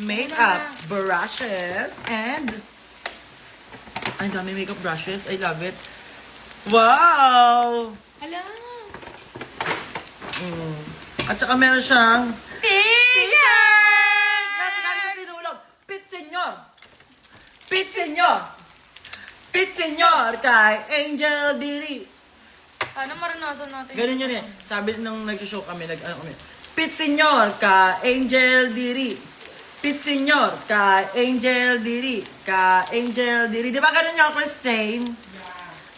makeup brushes and... Ay, dami makeup brushes. I love it. Wow! Hala! At saka meron siyang T-shirt! nasa galing sa sinulog. Pit Senyor! Pit Senyor! Pit Senyor kay Angel Diri. Sana maranasan natin. Ganun yun eh. Sabi nung nag-show kami, Pit Senyor kay Angel Diri. Pit Senyor kay Angel Diri. Kay Angel Diri. Di ba ganun yung Christine?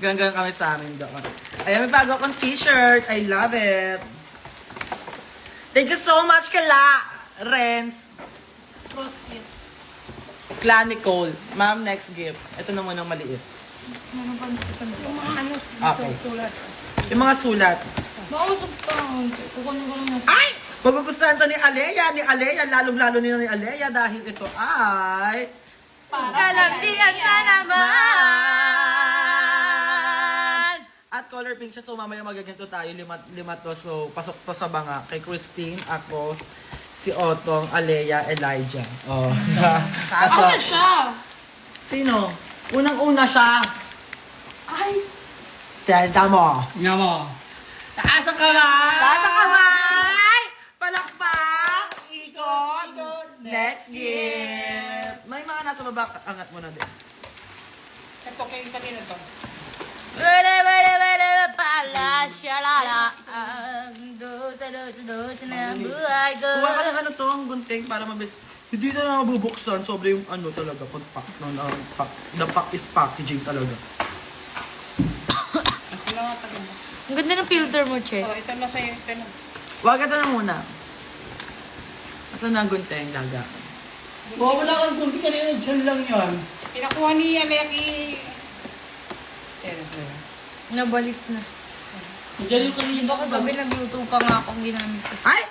Ganun kami sa amin doon. Ayan, may bago akong t-shirt. I love it. Thank you so much, Kala. Renz. Prosit. Clan Nicole. Ma'am, next gift. Ito na munang maliit. Ano pa sa Yung mga ano, Okay. sulat. Yung mga sulat. Mausap ka. Kukunin ko lang yung... Ay! Magugustuhan to ni Alea. Lalong-lalo ni Alea dahil ito ay... Kalandian ka naman! At color pink siya. So mamaya magaganto tayo. Lima to. So pasok to sa banga. Kay Christine, ako, si Otong, Alea, Elijah. Oh. Asa siya? Sino? Unang-una siya. Ay! Tenda mo. Nga mo. Taas ang kamay! Taas ang kamay! Palakpak! Ikot! Next gift! May mga nasa baba. Angat mo na din. Ito, kayo kanina to. Wala pala siya lala. Dosa na buhay ko. Kuha ka ng ano to, ang gunting para mabilis. Hindi na mabubuksan. Sobre yung ano talaga. Pag-pack. The pack is packaging talaga. Ako lang ang tagal mo. Ang ganda ng filter mo, Che. Oh, ito na sa'yo. Ito na. Wag ito na muna. Asan na ang gunting? Laga. Wala kang kunti kanina, dyan lang yan. Pinakuha ni Aleki. Ito. Nabalik na. Diyan yung kanina. Di ba kagabi nagluto pa nga ako ginamit ko. Ay!